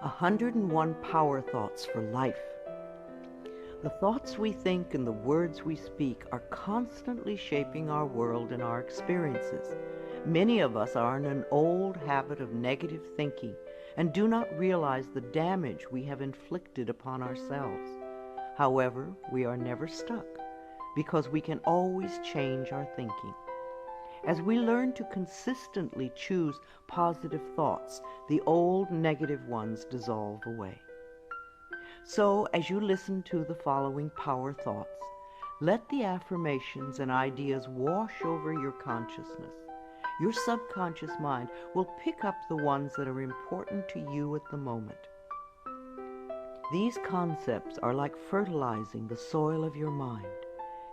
101 Power Thoughts for Life. The thoughts we think and the words we speak are constantly shaping our world and our experiences. Many of us are in an old habit of negative thinking and do not realize the damage we have inflicted upon ourselves. However, we are never stuck because we can always change our thinking. As we learn to consistently choose positive thoughts, the old negative ones dissolve away. So, as you listen to the following power thoughts, let the affirmations and ideas wash over your consciousness. Your subconscious mind will pick up the ones that are important to you at the moment. These concepts are like fertilizing the soil of your mind.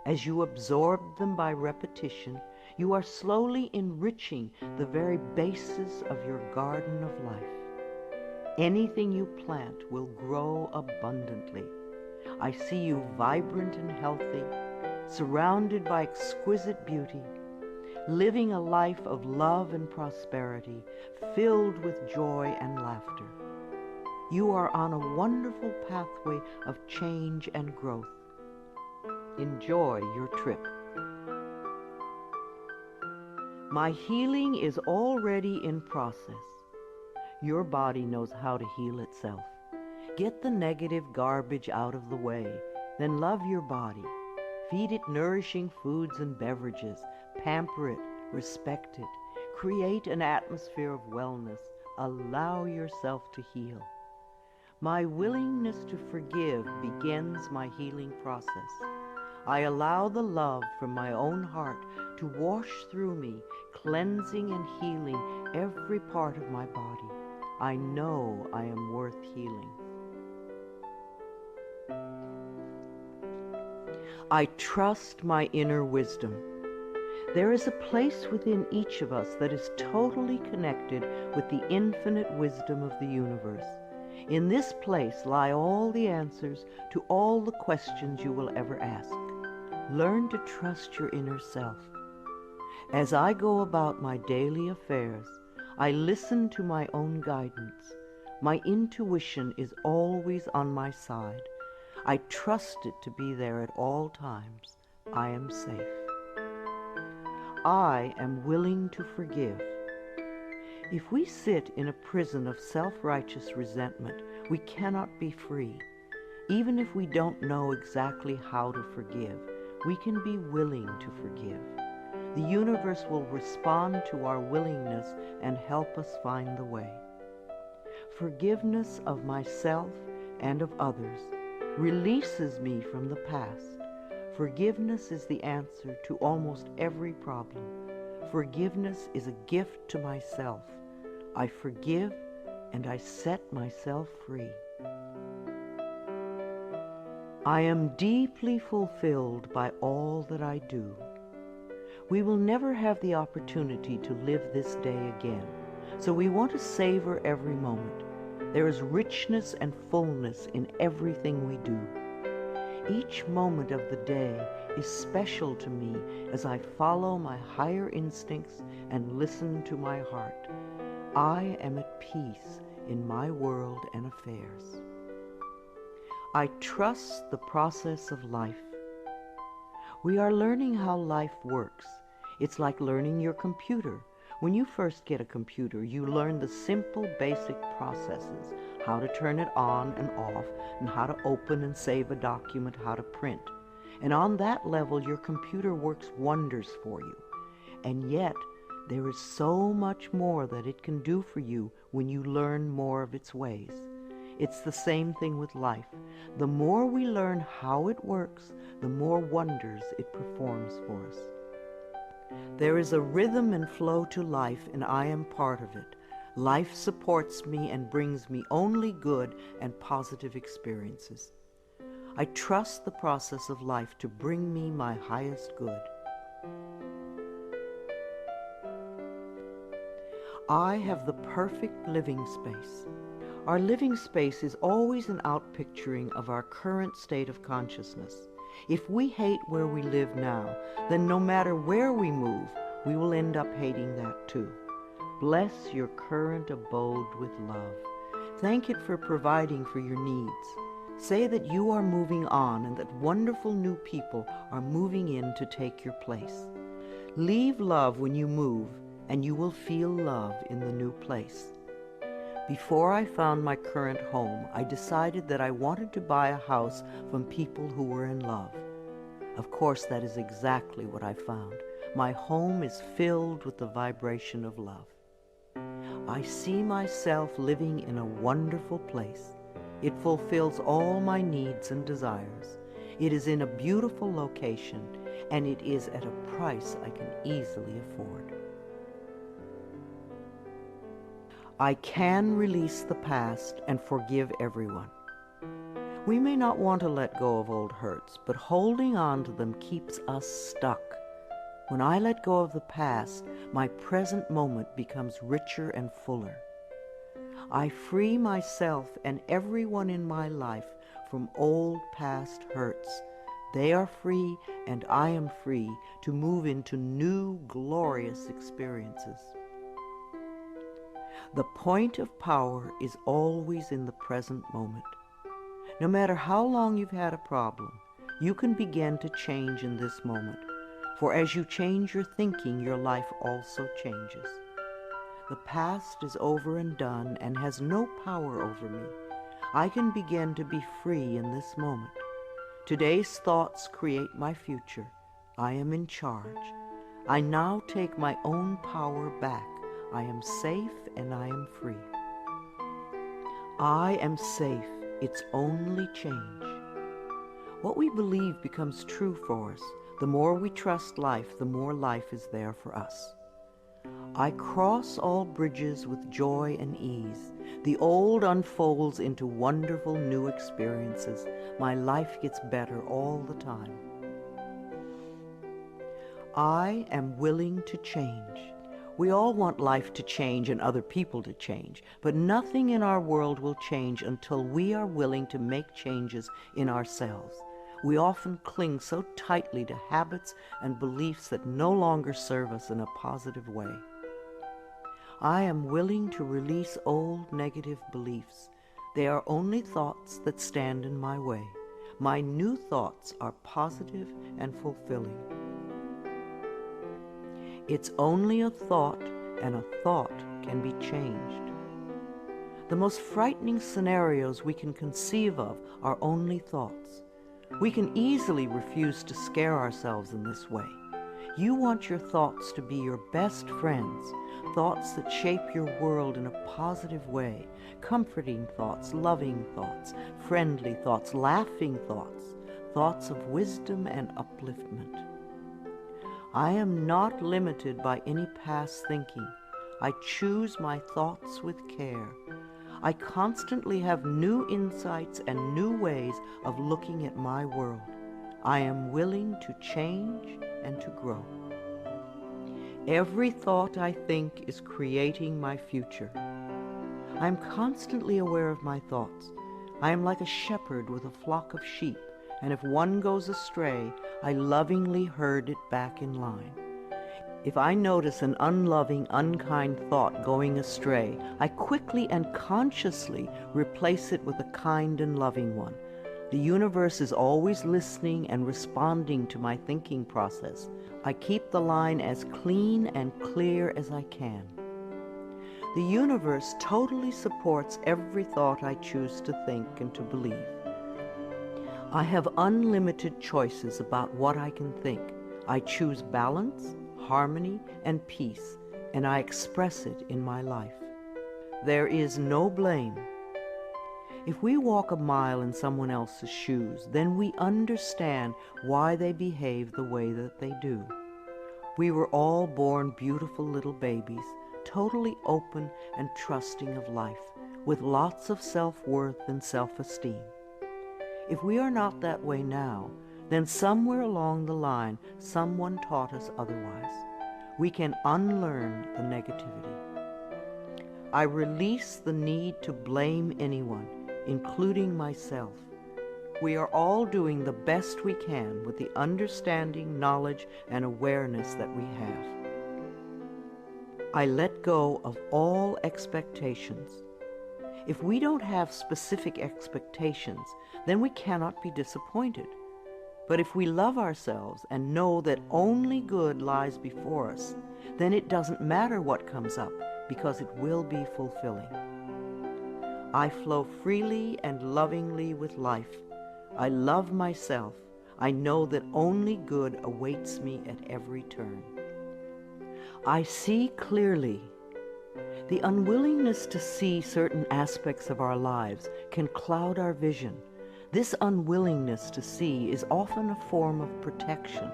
As you absorb them by repetition, you are slowly enriching the very basis of your garden of life. Anything you plant will grow abundantly. I see you vibrant and healthy, surrounded by exquisite beauty, living a life of love and prosperity, filled with joy and laughter. You are on a wonderful pathway of change and growth. Enjoy your trip. My healing is already in process. Your body knows how to heal itself. Get the negative garbage out of the way, then love your body. Feed it nourishing foods and beverages. Pamper it, respect it. Create an atmosphere of wellness. Allow yourself to heal. My willingness to forgive begins my healing process. I allow the love from my own heart to wash through me, cleansing and healing every part of my body. I know I am worth healing. I trust my inner wisdom. There is a place within each of us that is totally connected with the infinite wisdom of the universe. In this place lie all the answers to all the questions you will ever ask. Learn to trust your inner self. As I go about my daily affairs, I listen to my own guidance. My intuition is always on my side. I trust it to be there at all times. I am safe. I am willing to forgive. If we sit in a prison of self-righteous resentment, we cannot be free. Even if we don't know exactly how to forgive, we can be willing to forgive. The universe will respond to our willingness and help us find the way. Forgiveness of myself and of others releases me from the past. Forgiveness is the answer to almost every problem. Forgiveness is a gift to myself. I forgive and I set myself free. I am deeply fulfilled by all that I do. We will never have the opportunity to live this day again, so we want to savor every moment. There is richness and fullness in everything we do. Each moment of the day is special to me as I follow my higher instincts and listen to my heart. I am at peace in my world and affairs. I trust the process of life. We are learning how life works. It's like learning your computer. When you first get a computer, you learn the simple, basic processes, how to turn it on and off, and how to open and save a document, how to print. And on that level, your computer works wonders for you. And yet, there is so much more that it can do for you when you learn more of its ways. It's the same thing with life. The more we learn how it works, the more wonders it performs for us. There is a rhythm and flow to life, and I am part of it. Life supports me and brings me only good and positive experiences. I trust the process of life to bring me my highest good. I have the perfect living space. Our living space is always an outpicturing of our current state of consciousness. If we hate where we live now, then no matter where we move, we will end up hating that too. Bless your current abode with love. Thank it for providing for your needs. Say that you are moving on and that wonderful new people are moving in to take your place. Leave love when you move, and you will feel love in the new place. Before I found my current home, I decided that I wanted to buy a house from people who were in love. Of course, that is exactly what I found. My home is filled with the vibration of love. I see myself living in a wonderful place. It fulfills all my needs and desires. It is in a beautiful location, and it is at a price I can easily afford. I can release the past and forgive everyone. We may not want to let go of old hurts, but holding on to them keeps us stuck. When I let go of the past, my present moment becomes richer and fuller. I free myself and everyone in my life from old past hurts. They are free, and I am free to move into new, glorious experiences. The point of power is always in the present moment. No matter how long you've had a problem, you can begin to change in this moment. For as you change your thinking, your life also changes. The past is over and done and has no power over me. I can begin to be free in this moment. Today's thoughts create my future. I am in charge. I now take my own power back. I am safe and I am free. I am safe. It's only change. What we believe becomes true for us. The more we trust life, the more life is there for us. I cross all bridges with joy and ease. The old unfolds into wonderful new experiences. My life gets better all the time. I am willing to change. We all want life to change and other people to change, but nothing in our world will change until we are willing to make changes in ourselves. We often cling so tightly to habits and beliefs that no longer serve us in a positive way. I am willing to release old negative beliefs. They are only thoughts that stand in my way. My new thoughts are positive and fulfilling. It's only a thought, and a thought can be changed. The most frightening scenarios we can conceive of are only thoughts. We can easily refuse to scare ourselves in this way. You want your thoughts to be your best friends, thoughts that shape your world in a positive way, comforting thoughts, loving thoughts, friendly thoughts, laughing thoughts, thoughts of wisdom and upliftment. I am not limited by any past thinking. I choose my thoughts with care. I constantly have new insights and new ways of looking at my world. I am willing to change and to grow. Every thought I think is creating my future. I am constantly aware of my thoughts. I am like a shepherd with a flock of sheep, and if one goes astray, I lovingly herd it back in line. If I notice an unloving, unkind thought going astray, I quickly and consciously replace it with a kind and loving one. The universe is always listening and responding to my thinking process. I keep the line as clean and clear as I can. The universe totally supports every thought I choose to think and to believe. I have unlimited choices about what I can think. I choose balance, harmony, and peace, and I express it in my life. There is no blame. If we walk a mile in someone else's shoes, then we understand why they behave the way that they do. We were all born beautiful little babies, totally open and trusting of life, with lots of self-worth and self-esteem. If we are not that way now, then somewhere along the line, someone taught us otherwise. We can unlearn the negativity. I release the need to blame anyone, including myself. We are all doing the best we can with the understanding, knowledge, and awareness that we have. I let go of all expectations. If we don't have specific expectations, then we cannot be disappointed. But if we love ourselves and know that only good lies before us, then it doesn't matter what comes up, because it will be fulfilling. I flow freely and lovingly with life. I love myself. I know that only good awaits me at every turn. I see clearly. The unwillingness to see certain aspects of our lives can cloud our vision. This unwillingness to see is often a form of protection.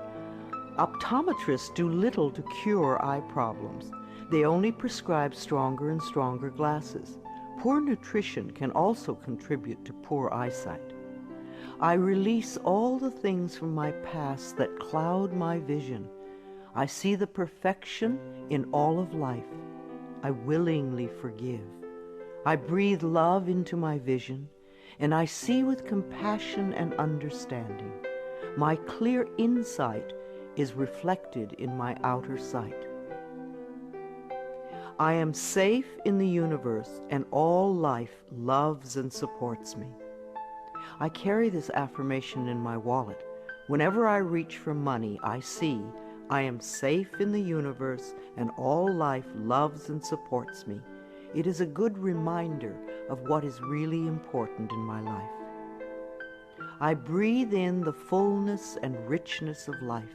Optometrists do little to cure eye problems. They only prescribe stronger and stronger glasses. Poor nutrition can also contribute to poor eyesight. I release all the things from my past that cloud my vision. I see the perfection in all of life. I willingly forgive. I breathe love into my vision, and I see with compassion and understanding. My clear insight is reflected in my outer sight. I am safe in the universe, and all life loves and supports me. I carry this affirmation in my wallet. Whenever I reach for money, I see I am safe in the universe, and all life loves and supports me. It is a good reminder of what is really important in my life. I breathe in the fullness and richness of life.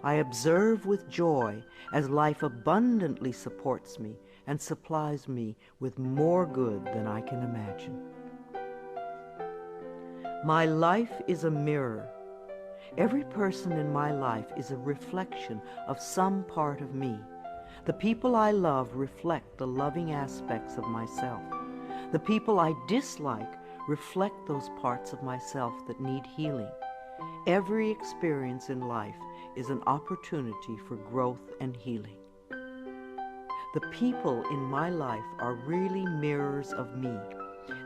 I observe with joy as life abundantly supports me and supplies me with more good than I can imagine. My life is a mirror. Every person in my life is a reflection of some part of me. The people I love reflect the loving aspects of myself. The people I dislike reflect those parts of myself that need healing. Every experience in life is an opportunity for growth and healing. The people in my life are really mirrors of me.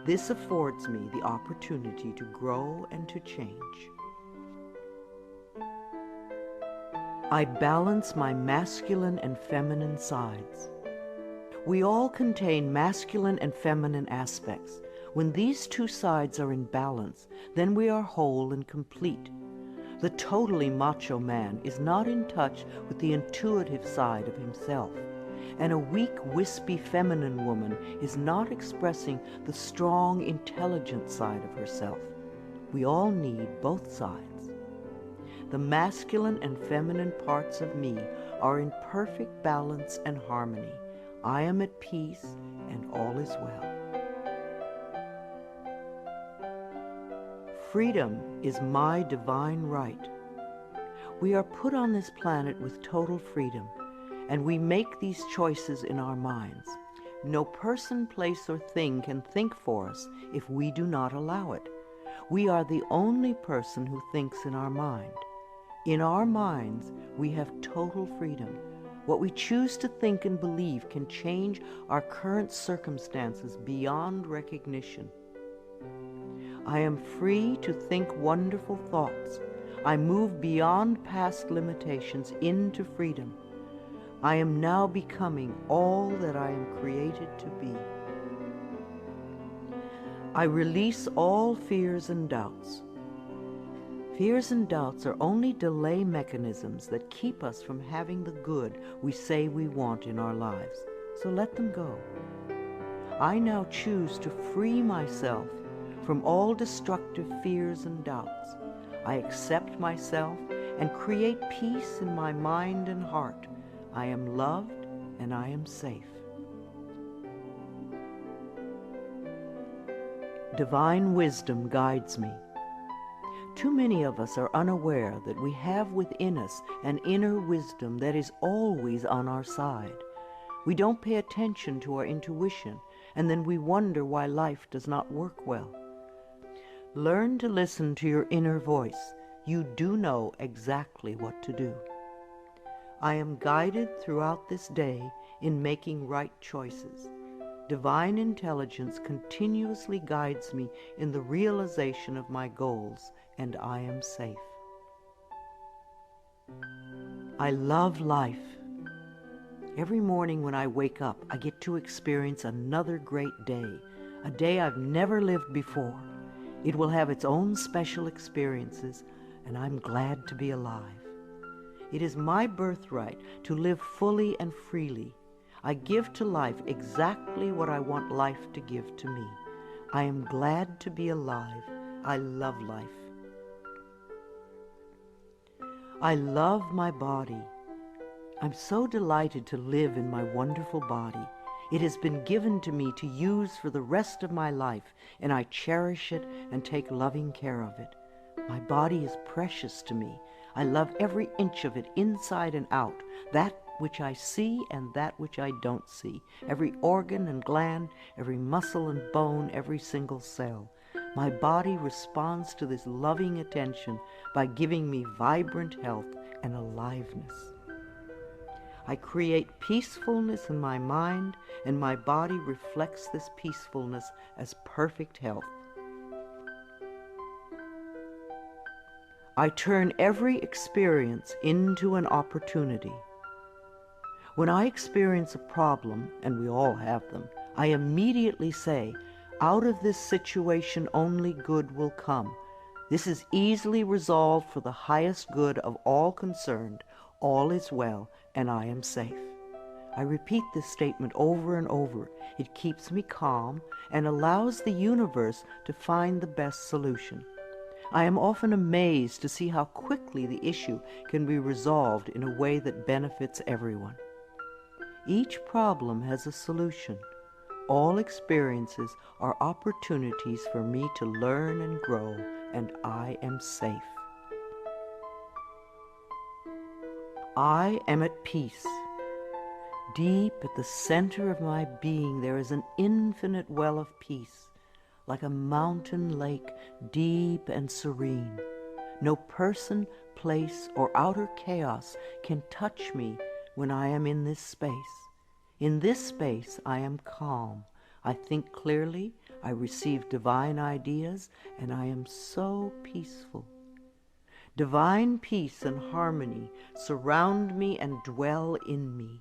This affords me the opportunity to grow and to change. I balance my masculine and feminine sides. We all contain masculine and feminine aspects. When these two sides are in balance, then we are whole and complete. The totally macho man is not in touch with the intuitive side of himself, and a weak, wispy feminine woman is not expressing the strong, intelligent side of herself. We all need both sides. The masculine and feminine parts of me are in perfect balance and harmony. I am at peace, and all is well. Freedom is my divine right. We are put on this planet with total freedom, and we make these choices in our minds. No person, place, or thing can think for us if we do not allow it. We are the only person who thinks in our mind. In our minds, we have total freedom. What we choose to think and believe can change our current circumstances beyond recognition. I am free to think wonderful thoughts. I move beyond past limitations into freedom. I am now becoming all that I am created to be. I release all fears and doubts. Fears and doubts are only delay mechanisms that keep us from having the good we say we want in our lives, so let them go. I now choose to free myself from all destructive fears and doubts. I accept myself and create peace in my mind and heart. I am loved and I am safe. Divine wisdom guides me. Too many of us are unaware that we have within us an inner wisdom that is always on our side. We don't pay attention to our intuition, and then we wonder why life does not work well. Learn to listen to your inner voice. You do know exactly what to do. I am guided throughout this day in making right choices. Divine intelligence continuously guides me in the realization of my goals, and I am safe. I love life. Every morning when I wake up, I get to experience another great day. a day I've never lived before. It will have its own special experiences, and I'm glad to be alive. It is my birthright to live fully and freely. I give to life exactly what I want life to give to me. I am glad to be alive. I love life. I love my body. I'm so delighted to live in my wonderful body. It has been given to me to use for the rest of my life, and I cherish it and take loving care of it. My body is precious to me. I love every inch of it, inside and out, that which I see and that which I don't see, every organ and gland, every muscle and bone, every single cell. My body responds to this loving attention by giving me vibrant health and aliveness. I create peacefulness in my mind, and my body reflects this peacefulness as perfect health. I turn every experience into an opportunity. When I experience a problem, and we all have them, I immediately say, out of this situation only good will come. This is easily resolved for the highest good of all concerned. All is well, and I am safe. I repeat this statement over and over. It keeps me calm and allows the universe to find the best solution. I am often amazed to see how quickly the issue can be resolved in a way that benefits everyone. Each problem has a solution. All experiences are opportunities for me to learn and grow, and I am safe. I am at peace. Deep at the center of my being there is an infinite well of peace, like a mountain lake, deep and serene. No person, place, or outer chaos can touch me when I am in this space. In this space I am calm. I think clearly, I receive divine ideas, and I am so peaceful. Divine peace and harmony surround me and dwell in me.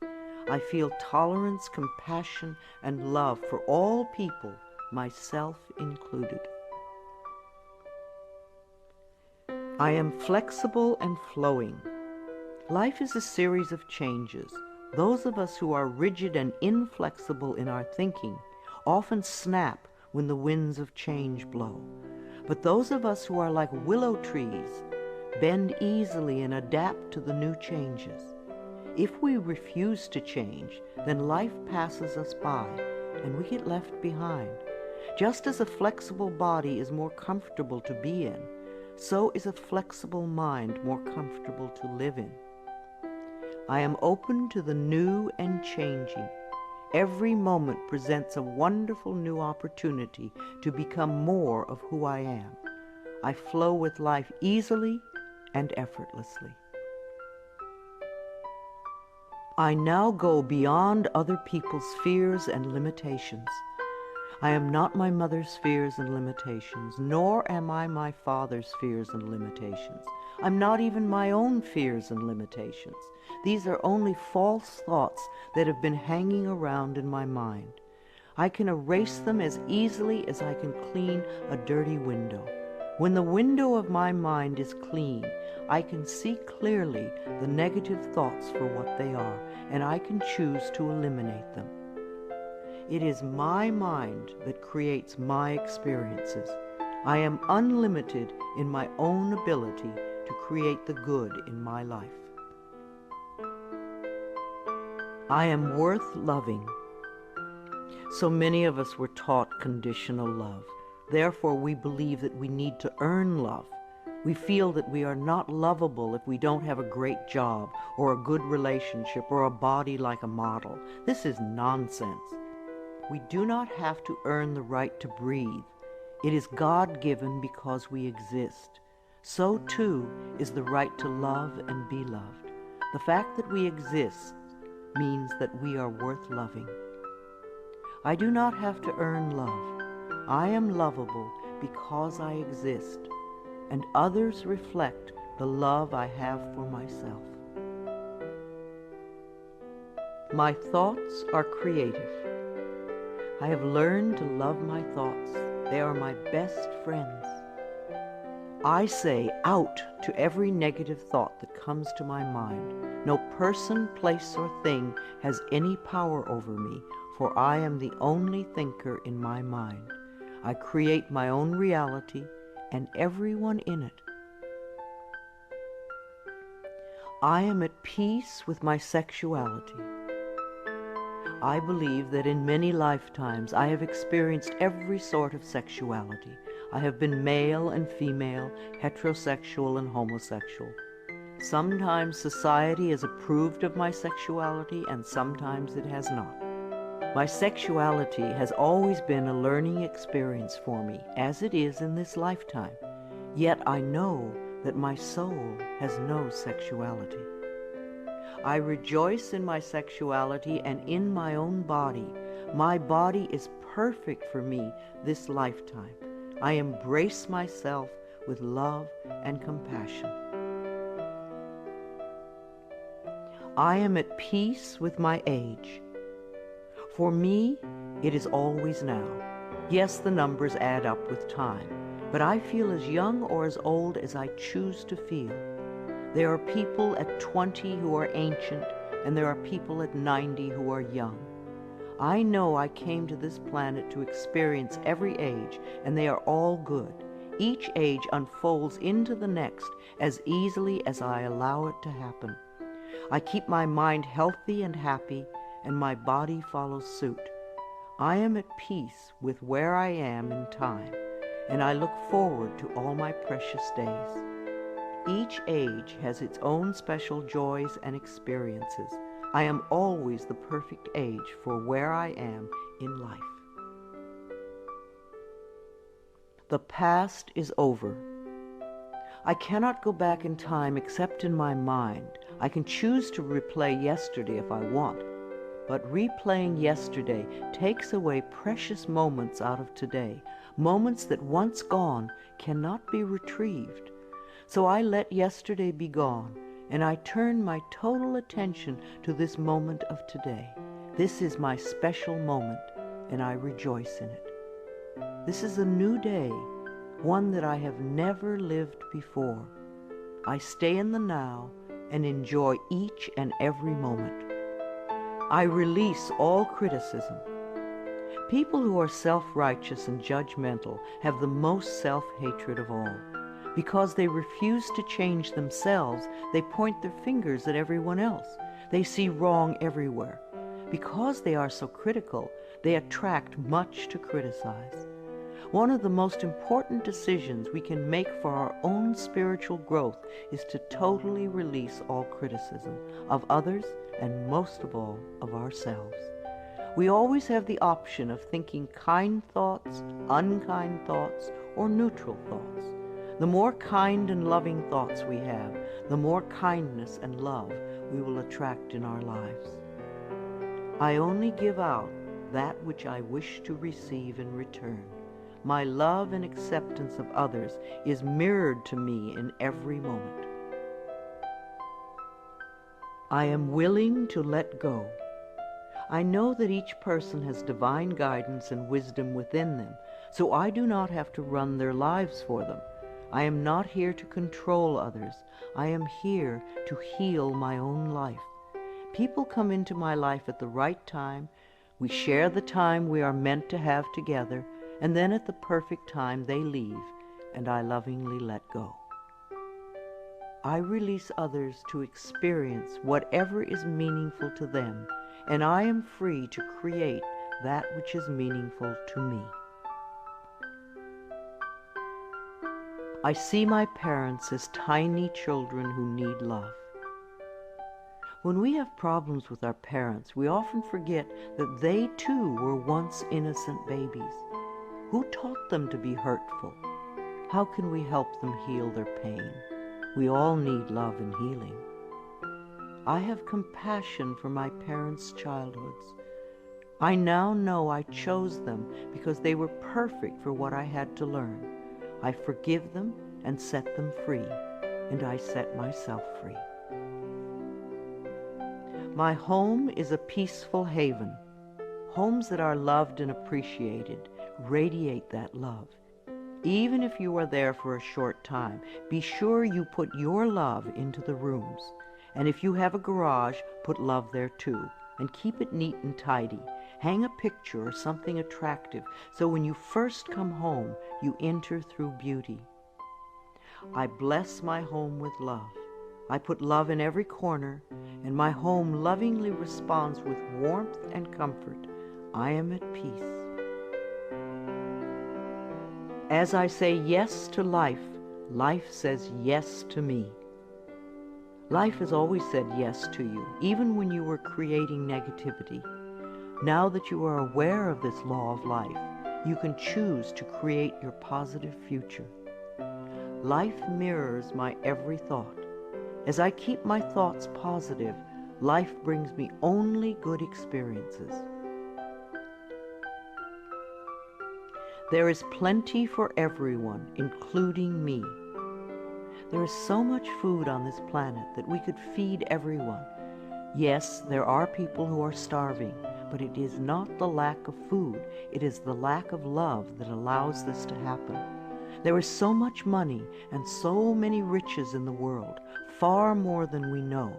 I feel tolerance, compassion, and love for all people, myself included. I am flexible and flowing. Life is a series of changes. Those of us who are rigid and inflexible in our thinking often snap when the winds of change blow. But those of us who are like willow trees bend easily and adapt to the new changes. If we refuse to change, then life passes us by and we get left behind. Just as a flexible body is more comfortable to be in, so is a flexible mind more comfortable to live in. I am open to the new and changing. Every moment presents a wonderful new opportunity to become more of who I am. I flow with life easily and effortlessly. I now go beyond other people's fears and limitations. I am not my mother's fears and limitations, nor am I my father's fears and limitations. I'm not even my own fears and limitations. These are only false thoughts that have been hanging around in my mind. I can erase them as easily as I can clean a dirty window. When the window of my mind is clean, I can see clearly the negative thoughts for what they are, and I can choose to eliminate them. It is my mind that creates my experiences. I am unlimited in my own ability to create the good in my life. I am worth loving. So many of us were taught conditional love. Therefore, we believe that we need to earn love. We feel that we are not lovable if we don't have a great job or a good relationship or a body like a model. This is nonsense. We do not have to earn the right to breathe. It is God-given because we exist. So too is the right to love and be loved. The fact that we exist means that we are worth loving. I do not have to earn love. I am lovable because I exist, and others reflect the love I have for myself. My thoughts are creative. I have learned to love my thoughts. They are my best friends. I say out to every negative thought that comes to my mind. No person, place, or thing has any power over me, for I am the only thinker in my mind. I create my own reality and everyone in it. I am at peace with my sexuality. I believe that in many lifetimes I have experienced every sort of sexuality. I have been male and female, heterosexual and homosexual. Sometimes society has approved of my sexuality and sometimes it has not. My sexuality has always been a learning experience for me, as it is in this lifetime. Yet I know that my soul has no sexuality. I rejoice in my sexuality and in my own body. My body is perfect for me this lifetime. I embrace myself with love and compassion. I am at peace with my age. For me, it is always now. Yes, the numbers add up with time, but I feel as young or as old as I choose to feel. There are people at 20 who are ancient, and there are people at 90 who are young. I know I came to this planet to experience every age, and they are all good. Each age unfolds into the next as easily as I allow it to happen. I keep my mind healthy and happy, and my body follows suit. I am at peace with where I am in time, and I look forward to all my precious days. Each age has its own special joys and experiences. I am always the perfect age for where I am in life. The past is over. I cannot go back in time except in my mind. I can choose to replay yesterday if I want, but replaying yesterday takes away precious moments out of today, moments that once gone cannot be retrieved. So I let yesterday be gone, and I turn my total attention to this moment of today. This is my special moment, and I rejoice in it. This is a new day, one that I have never lived before. I stay in the now and enjoy each and every moment. I release all criticism. People who are self-righteous and judgmental have the most self-hatred of all. Because they refuse to change themselves, they point their fingers at everyone else. They see wrong everywhere. Because they are so critical, they attract much to criticize. One of the most important decisions we can make for our own spiritual growth is to totally release all criticism of others and most of all of ourselves. We always have the option of thinking kind thoughts, unkind thoughts, or neutral thoughts. The more kind and loving thoughts we have, the more kindness and love we will attract in our lives. I only give out that which I wish to receive in return. My love and acceptance of others is mirrored to me in every moment. I am willing to let go. I know that each person has divine guidance and wisdom within them, so I do not have to run their lives for them. I am not here to control others. I am here to heal my own life. People come into my life at the right time. We share the time we are meant to have together, and then at the perfect time they leave, and I lovingly let go. I release others to experience whatever is meaningful to them, and I am free to create that which is meaningful to me. I see my parents as tiny children who need love. When we have problems with our parents, we often forget that they too were once innocent babies. Who taught them to be hurtful? How can we help them heal their pain? We all need love and healing. I have compassion for my parents' childhoods. I now know I chose them because they were perfect for what I had to learn. I forgive them and set them free, and I set myself free. My home is a peaceful haven. Homes that are loved and appreciated radiate that love. Even if you are there for a short time, be sure you put your love into the rooms. And if you have a garage, put love there too. And keep it neat and tidy. Hang a picture or something attractive so when you first come home, you enter through beauty. I bless my home with love. I put love in every corner, and my home lovingly responds with warmth and comfort. I am at peace. As I say yes to life, life says yes to me. Life has always said yes to you, even when you were creating negativity. Now that you are aware of this law of life, you can choose to create your positive future. Life mirrors my every thought. As I keep my thoughts positive, life brings me only good experiences. There is plenty for everyone, including me. There is so much food on this planet that we could feed everyone. Yes, there are people who are starving, but it is not the lack of food, it is the lack of love that allows this to happen. There is so much money and so many riches in the world, far more than we know.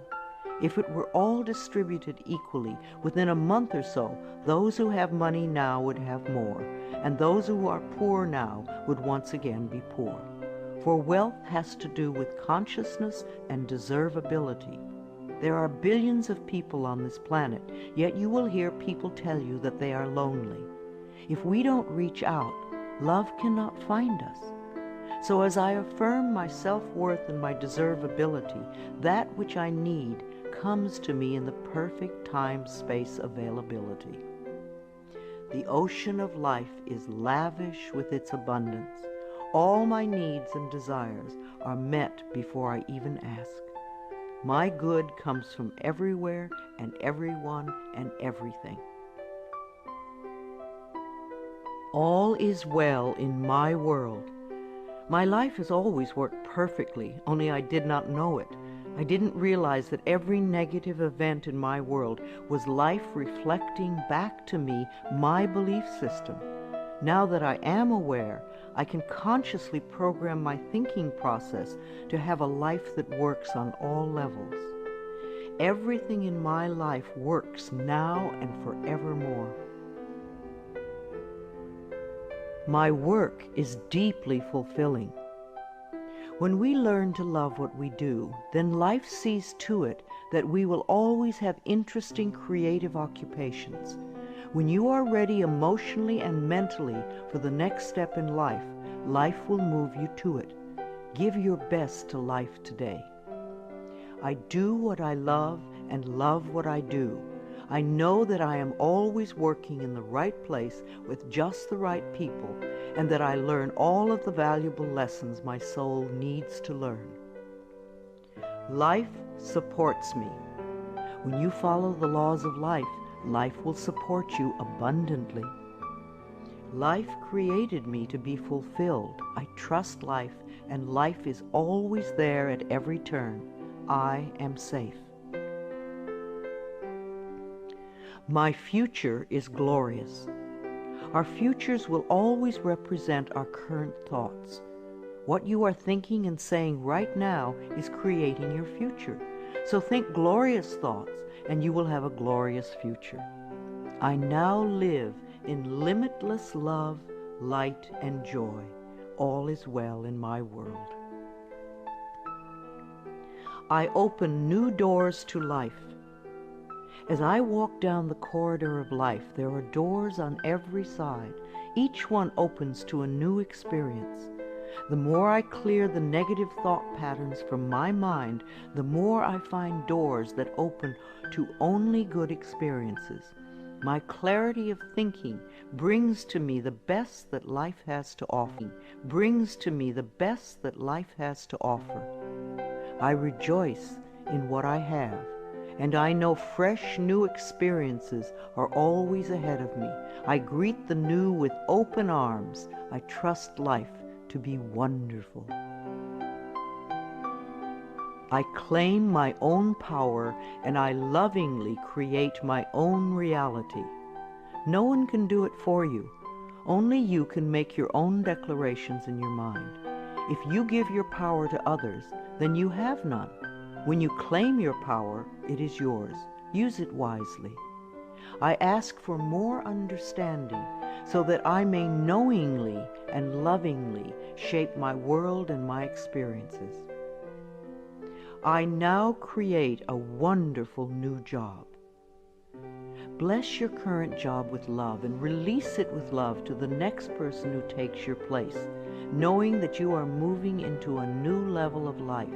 If it were all distributed equally, within a month or so, those who have money now would have more, and those who are poor now would once again be poor. For wealth has to do with consciousness and deservability. There are billions of people on this planet, yet you will hear people tell you that they are lonely. If we don't reach out, love cannot find us. So as I affirm my self-worth and my deservability, that which I need comes to me in the perfect time-space availability. The ocean of life is lavish with its abundance. All my needs and desires are met before I even ask. My good comes from everywhere and everyone and everything. All is well in my world. My life has always worked perfectly, only I did not know it. I didn't realize that every negative event in my world was life reflecting back to me my belief system. Now that I am aware, I can consciously program my thinking process to have a life that works on all levels. Everything in my life works now and forevermore. My work is deeply fulfilling. When we learn to love what we do, then life sees to it that we will always have interesting creative occupations. When you are ready emotionally and mentally for the next step in life, life will move you to it. Give your best to life today. I do what I love and love what I do. I know that I am always working in the right place with just the right people, and that I learn all of the valuable lessons my soul needs to learn. Life supports me. When you follow the laws of life, life will support you abundantly. Life created me to be fulfilled. I trust life, and life is always there at every turn. I am safe. My future is glorious. Our futures will always represent our current thoughts. What you are thinking and saying right now is creating your future. So think glorious thoughts, and you will have a glorious future. I now live in limitless love, light, and joy. All is well in my world. I open new doors to life. As I walk down the corridor of life, there are doors on every side. Each one opens to a new experience. The more I clear the negative thought patterns from my mind, the more I find doors that open to only good experiences. My clarity of thinking brings to me the best that life has to offer. I rejoice in what I have, and I know fresh new experiences are always ahead of me. I greet the new with open arms. I trust life to be wonderful. I claim my own power, and I lovingly create my own reality. No one can do it for you. Only you can make your own declarations in your mind. If you give your power to others, then you have none. When you claim your power, it is yours. Use it wisely. I ask for more understanding so that I may knowingly and lovingly shape my world and my experiences. I now create a wonderful new job. Bless your current job with love and release it with love to the next person who takes your place, knowing that you are moving into a new level of life.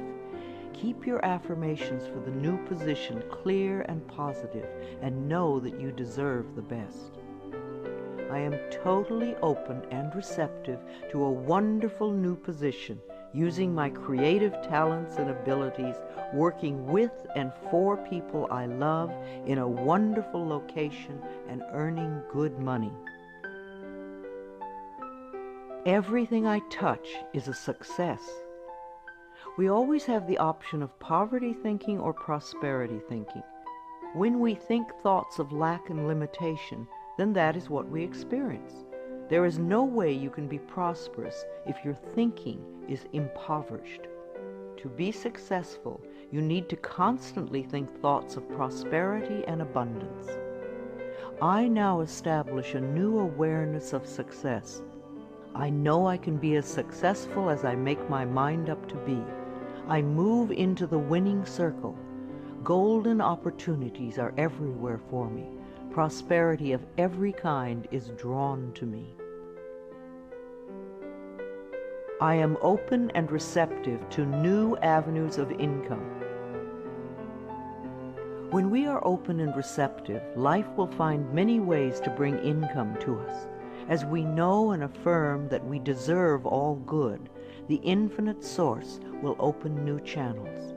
Keep your affirmations for the new position clear and positive, and know that you deserve the best. I am totally open and receptive to a wonderful new position, using my creative talents and abilities, working with and for people I love in a wonderful location and earning good money. Everything I touch is a success. We always have the option of poverty thinking or prosperity thinking. When we think thoughts of lack and limitation, then that is what we experience. There is no way you can be prosperous if your thinking is impoverished. To be successful, you need to constantly think thoughts of prosperity and abundance. I now establish a new awareness of success. I know I can be as successful as I make my mind up to be. I move into the winning circle. Golden opportunities are everywhere for me. Prosperity of every kind is drawn to me. I am open and receptive to new avenues of income. When we are open and receptive, life will find many ways to bring income to us. As we know and affirm that we deserve all good, the infinite source will open new channels.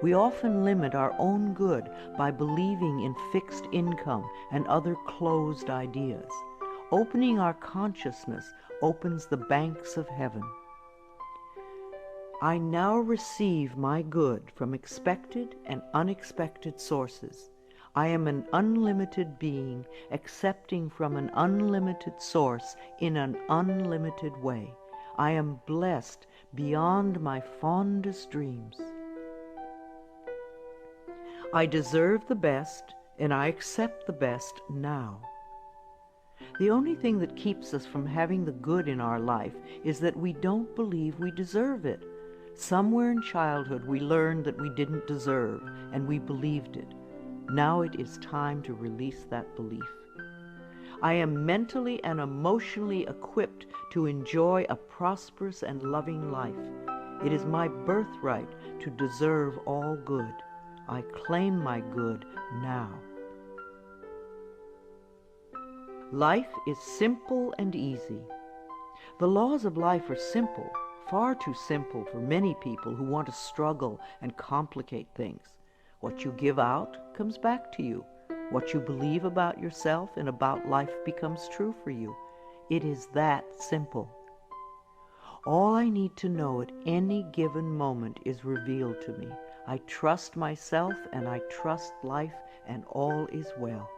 We often limit our own good by believing in fixed income and other closed ideas. Opening our consciousness opens the banks of heaven. I now receive my good from expected and unexpected sources. I am an unlimited being, accepting from an unlimited source in an unlimited way. I am blessed beyond my fondest dreams. I deserve the best, and I accept the best now. The only thing that keeps us from having the good in our life is that we don't believe we deserve it. Somewhere in childhood we learned that we didn't deserve, and we believed it. Now it is time to release that belief. I am mentally and emotionally equipped to enjoy a prosperous and loving life. It is my birthright to deserve all good. I claim my good now. Life is simple and easy. The laws of life are simple, far too simple for many people who want to struggle and complicate things. What you give out comes back to you. What you believe about yourself and about life becomes true for you. It is that simple. All I need to know at any given moment is revealed to me. I trust myself and I trust life, and all is well.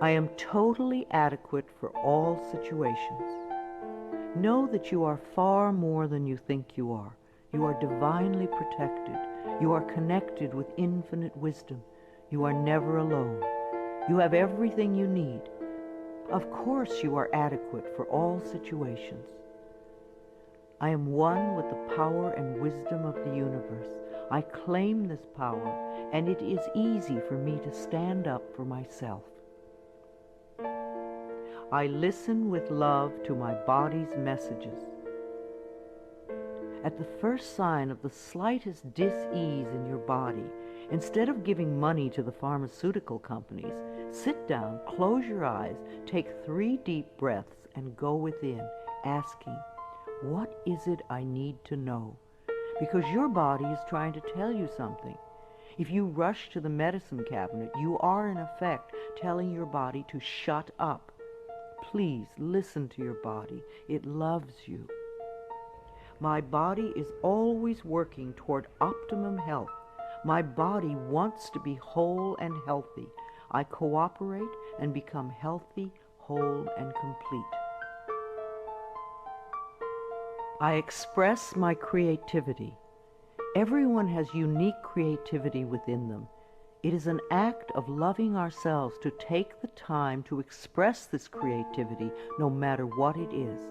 I am totally adequate for all situations. Know that you are far more than you think you are. You are divinely protected. You are connected with infinite wisdom. You are never alone. You have everything you need. Of course you are adequate for all situations. I am one with the power and wisdom of the universe. I claim this power, and it is easy for me to stand up for myself. I listen with love to my body's messages. At the first sign of the slightest dis-ease in your body, instead of giving money to the pharmaceutical companies, sit down, close your eyes, take 3 deep breaths, and go within, asking, what is it I need to know? Because your body is trying to tell you something. If you rush to the medicine cabinet, you are in effect telling your body to shut up. Please listen to your body. It loves you. My body is always working toward optimum health. My body wants to be whole and healthy. I cooperate and become healthy, whole, and complete. I express my creativity. Everyone has unique creativity within them. It is an act of loving ourselves to take the time to express this creativity, no matter what it is.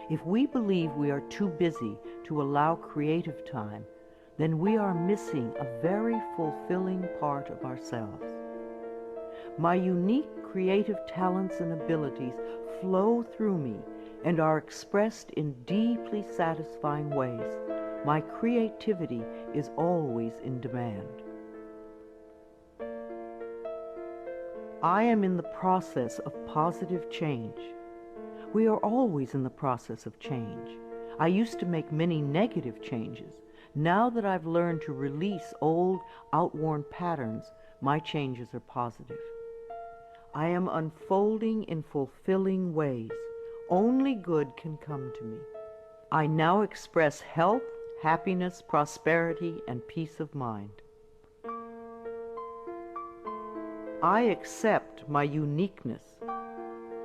If we believe we are too busy to allow creative time, then we are missing a very fulfilling part of ourselves. My unique creative talents and abilities flow through me and are expressed in deeply satisfying ways. My creativity is always in demand. I am in the process of positive change. We are always in the process of change. I used to make many negative changes. Now that I've learned to release old, outworn patterns, my changes are positive. I am unfolding in fulfilling ways. Only good can come to me. I now express health, happiness, prosperity, and peace of mind. I accept my uniqueness.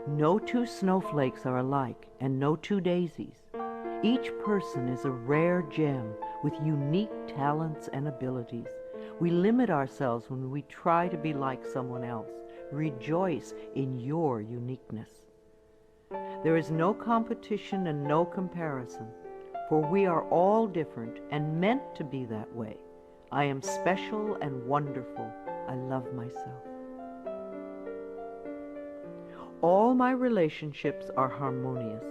No 2 snowflakes are alike, and no 2 daisies. Each person is a rare gem with unique talents and abilities. We limit ourselves when we try to be like someone else. Rejoice in your uniqueness. There is no competition and no comparison, for we are all different and meant to be that way. I am special and wonderful. I love myself. All my relationships are harmonious.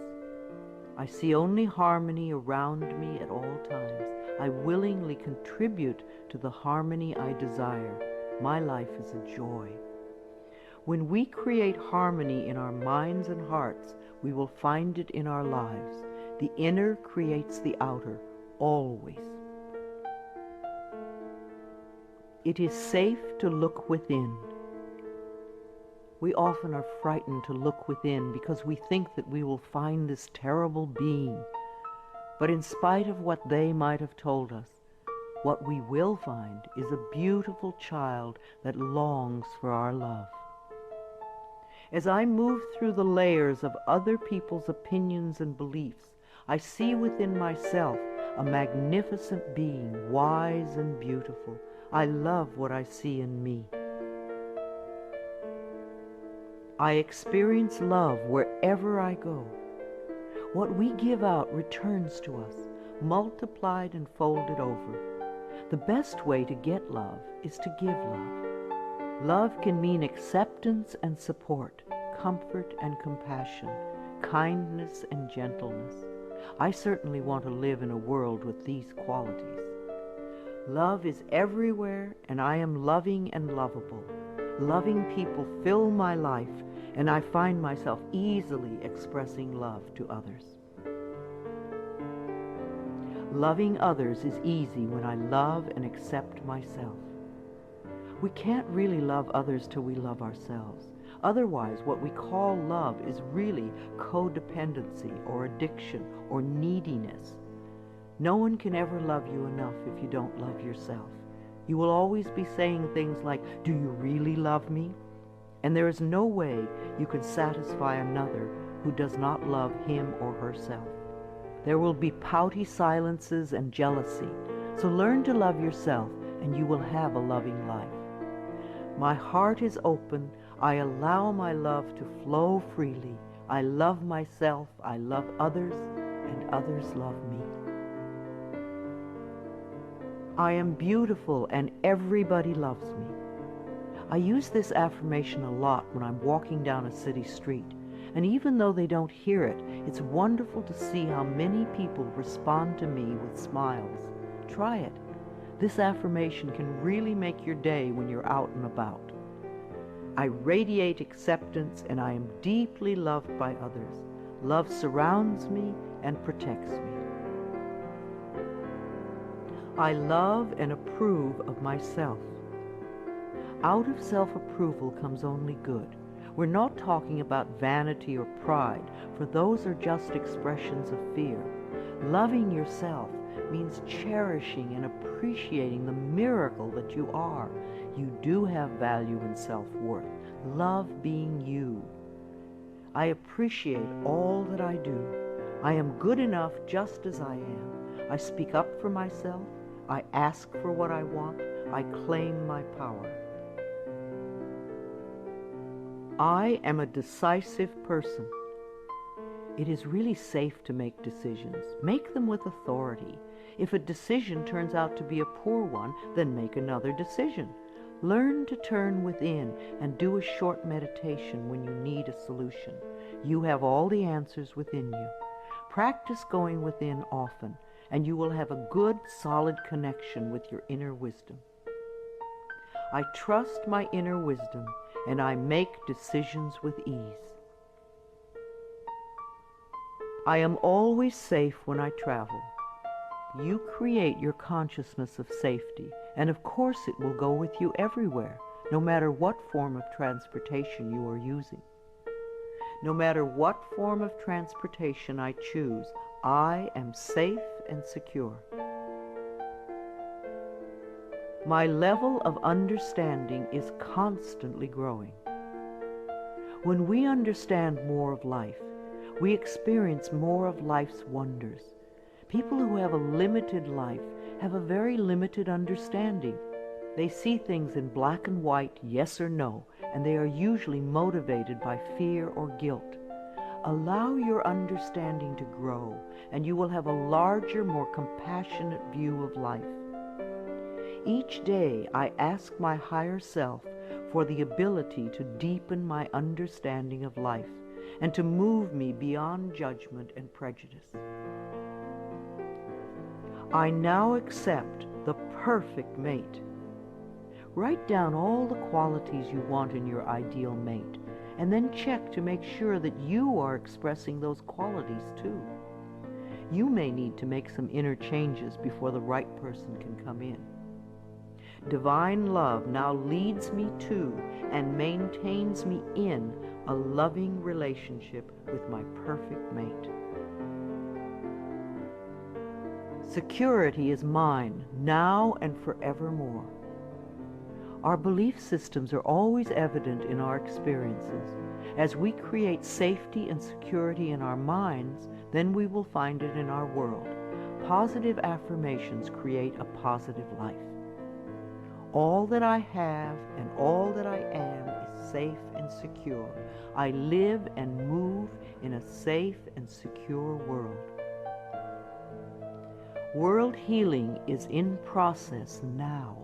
I see only harmony around me at all times. I willingly contribute to the harmony I desire. My life is a joy. When we create harmony in our minds and hearts, we will find it in our lives. The inner creates the outer, always. It is safe to look within. We often are frightened to look within because we think that we will find this terrible being. But in spite of what they might have told us, what we will find is a beautiful child that longs for our love. As I move through the layers of other people's opinions and beliefs, I see within myself a magnificent being, wise and beautiful. I love what I see in me. I experience love wherever I go. What we give out returns to us, multiplied and folded over. The best way to get love is to give love. Love can mean acceptance and support, comfort and compassion, kindness and gentleness. I certainly want to live in a world with these qualities. Love is everywhere, and I am loving and lovable. Loving people fill my life, and I find myself easily expressing love to others. Loving others is easy when I love and accept myself. We can't really love others till we love ourselves. Otherwise, what we call love is really codependency or addiction or neediness. No one can ever love you enough if you don't love yourself. You will always be saying things like, "Do you really love me?" And there is no way you can satisfy another who does not love him or herself. There will be pouty silences and jealousy. So learn to love yourself, and you will have a loving life. My heart is open. I allow my love to flow freely. I love myself, I love others, and others love me. I am beautiful and everybody loves me. I use this affirmation a lot when I'm walking down a city street, and even though they don't hear it, it's wonderful to see how many people respond to me with smiles. Try it. This affirmation can really make your day when you're out and about. I radiate acceptance and I am deeply loved by others. Love surrounds me and protects me. I love and approve of myself. Out of self-approval comes only good. We're not talking about vanity or pride, for those are just expressions of fear. Loving yourself means cherishing and appreciating the miracle that you are. You do have value and self-worth. Love being you. I appreciate all that I do. I am good enough just as I am. I speak up for myself. I ask for what I want. I claim my power. I am a decisive person. It is really safe to make decisions. Make them with authority. If a decision turns out to be a poor one, then make another decision. Learn to turn within and do a short meditation when you need a solution. You have all the answers within you. Practice going within often, and you will have a good, solid connection with your inner wisdom. I trust my inner wisdom, and I make decisions with ease. I am always safe when I travel. You create your consciousness of safety, and of course it will go with you everywhere, no matter what form of transportation you are using. No matter what form of transportation I choose, I am safe and secure. My level of understanding is constantly growing. When we understand more of life, we experience more of life's wonders. People who have a limited life have a very limited understanding. They see things in black and white, yes or no, and they are usually motivated by fear or guilt. Allow your understanding to grow, and you will have a larger, more compassionate view of life. Each day I ask my higher self for the ability to deepen my understanding of life and to move me beyond judgment and prejudice. I now accept the perfect mate. Write down all the qualities you want in your ideal mate, and then check to make sure that you are expressing those qualities too. You may need to make some inner changes before the right person can come in. Divine love now leads me to and maintains me in a loving relationship with my perfect mate. Security is mine now and forevermore. Our belief systems are always evident in our experiences. As we create safety and security in our minds, then we will find it in our world. Positive affirmations create a positive life. All that I have and all that I am is safe and secure. I live and move in a safe and secure world. World healing is in process now.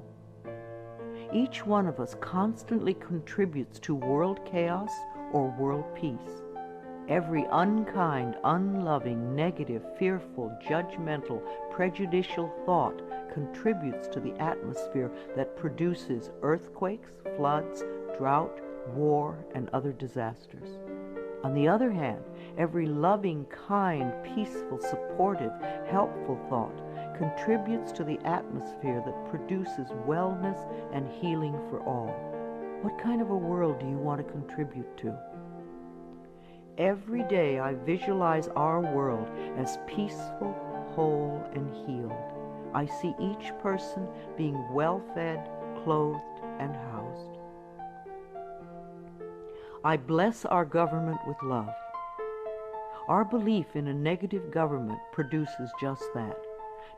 Each one of us constantly contributes to world chaos or world peace. Every unkind, unloving, negative, fearful, judgmental, prejudicial thought contributes to the atmosphere that produces earthquakes, floods, drought, war, and other disasters. On the other hand, every loving, kind, peaceful, supportive, helpful thought contributes to the atmosphere that produces wellness and healing for all. What kind of a world do you want to contribute to? Every day I visualize our world as peaceful, whole, and healed. I see each person being well-fed, clothed, and housed. I bless our government with love. Our belief in a negative government produces just that.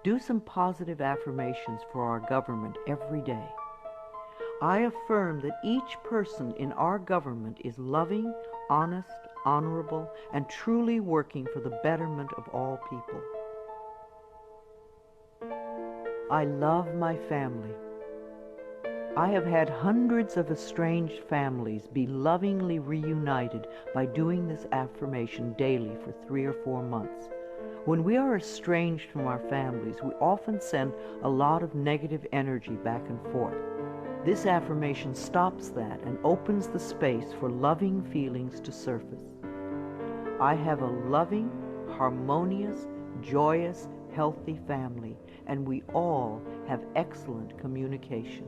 Do some positive affirmations for our government every day. I affirm that each person in our government is loving, honest, honorable, and truly working for the betterment of all people. I love my family. I have had hundreds of estranged families be lovingly reunited by doing this affirmation daily for 3 or 4 months. When we are estranged from our families, we often send a lot of negative energy back and forth. This affirmation stops that and opens the space for loving feelings to surface. I have a loving, harmonious, joyous, healthy family, and we all have excellent communication.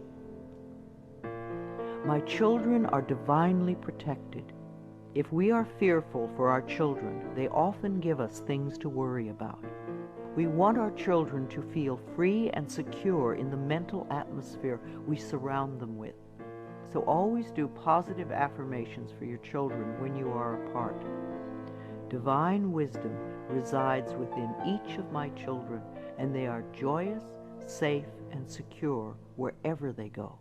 My children are divinely protected. If we are fearful for our children, they often give us things to worry about. We want our children to feel free and secure in the mental atmosphere we surround them with. So always do positive affirmations for your children when you are apart. Divine wisdom resides within each of my children, and they are joyous, safe, and secure wherever they go.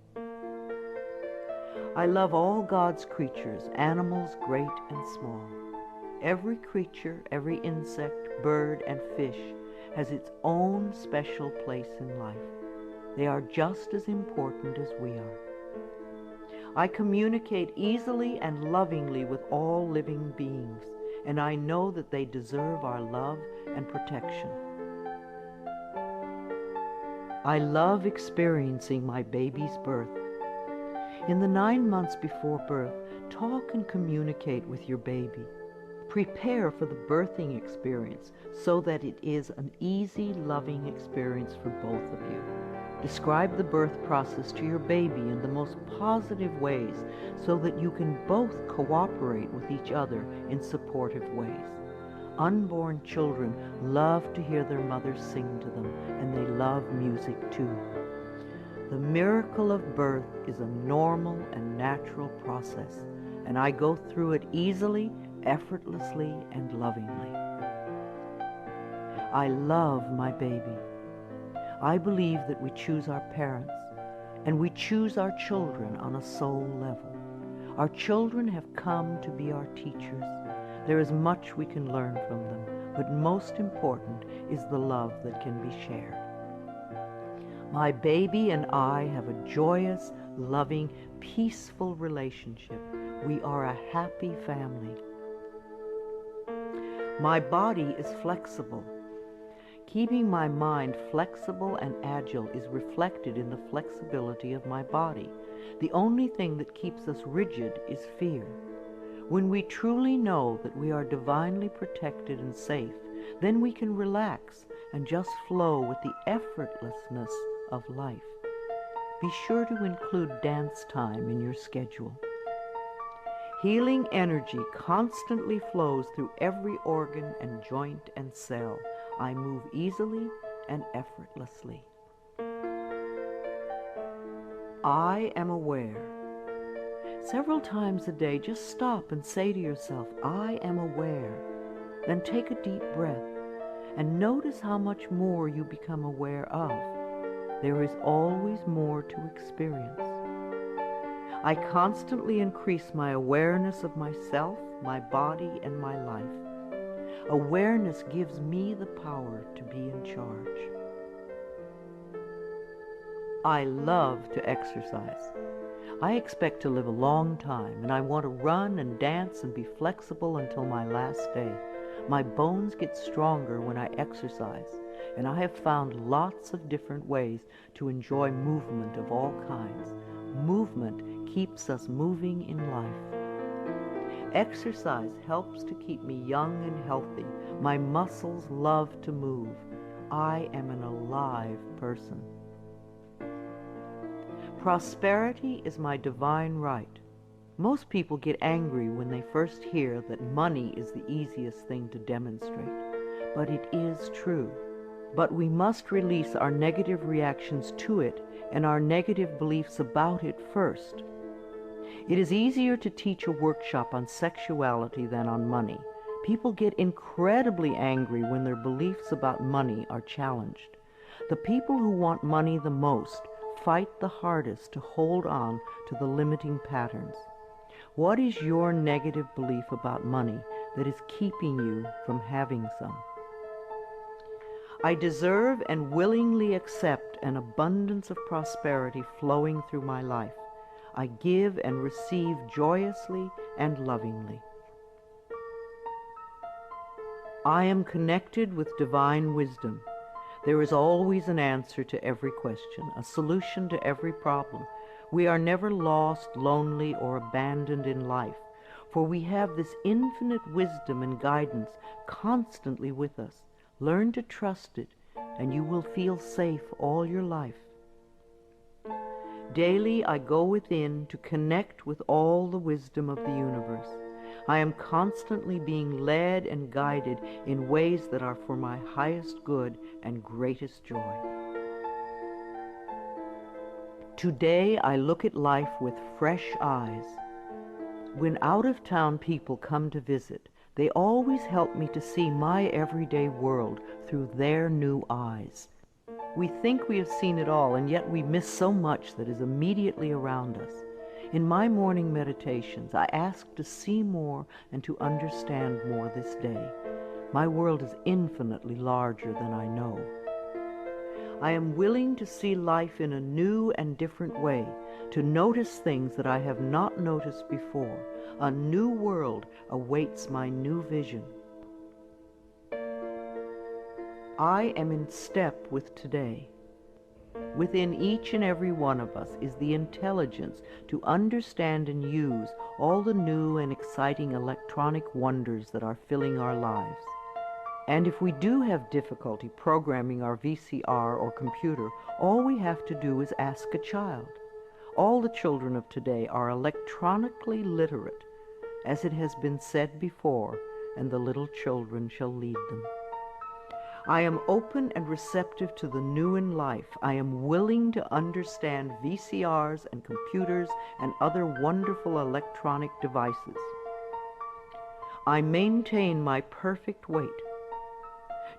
I love all God's creatures, animals great and small. Every creature, every insect, bird, and fish has its own special place in life. They are just as important as we are. I communicate easily and lovingly with all living beings, and I know that they deserve our love and protection. I love experiencing my baby's birth. In the 9 months before birth, talk and communicate with your baby. Prepare for the birthing experience so that it is an easy, loving experience for both of you. Describe the birth process to your baby in the most positive ways so that you can both cooperate with each other in supportive ways. Unborn children love to hear their mothers sing to them, and they love music too. The miracle of birth is a normal and natural process, and I go through it easily, effortlessly, and lovingly. I love my baby. I believe that we choose our parents, and we choose our children on a soul level. Our children have come to be our teachers. There is much we can learn from them, but most important is the love that can be shared. My baby and I have a joyous, loving, peaceful relationship. We are a happy family. My body is flexible. Keeping my mind flexible and agile is reflected in the flexibility of my body. The only thing that keeps us rigid is fear. When we truly know that we are divinely protected and safe, then we can relax and just flow with the effortlessness of life. Be sure to include dance time in your schedule. Healing energy constantly flows through every organ and joint and cell. I move easily and effortlessly. I am aware. Several times a day, just stop and say to yourself, I am aware. Then take a deep breath and notice how much more you become aware of. There is always more to experience. I constantly increase my awareness of myself, my body, and my life. Awareness gives me the power to be in charge. I love to exercise. I expect to live a long time, and I want to run and dance and be flexible until my last day. My bones get stronger when I exercise, and I have found lots of different ways to enjoy movement of all kinds. Movement keeps us moving in life. Exercise helps to keep me young and healthy. My muscles love to move. I am an alive person. Prosperity is my divine right. Most people get angry when they first hear that money is the easiest thing to demonstrate. But it is true. But we must release our negative reactions to it and our negative beliefs about it first. It is easier to teach a workshop on sexuality than on money. People get incredibly angry when their beliefs about money are challenged. The people who want money the most fight the hardest to hold on to the limiting patterns. What is your negative belief about money that is keeping you from having some? I deserve and willingly accept an abundance of prosperity flowing through my life. I give and receive joyously and lovingly. I am connected with divine wisdom. There is always an answer to every question, a solution to every problem. We are never lost, lonely, or abandoned in life, for we have this infinite wisdom and guidance constantly with us. Learn to trust it, and you will feel safe all your life. Daily I go within to connect with all the wisdom of the universe. I am constantly being led and guided in ways that are for my highest good and greatest joy. Today I look at life with fresh eyes. When out-of-town people come to visit, they always help me to see my everyday world through their new eyes. We think we have seen it all, and yet we miss so much that is immediately around us. In my morning meditations, I ask to see more and to understand more this day. My world is infinitely larger than I know. I am willing to see life in a new and different way, to notice things that I have not noticed before. A new world awaits my new vision. I am in step with today. Within each and every one of us is the intelligence to understand and use all the new and exciting electronic wonders that are filling our lives. And if we do have difficulty programming our VCR or computer, all we have to do is ask a child. All the children of today are electronically literate, as it has been said before, and the little children shall lead them. I am open and receptive to the new in life. I am willing to understand VCRs and computers and other wonderful electronic devices. I maintain my perfect weight.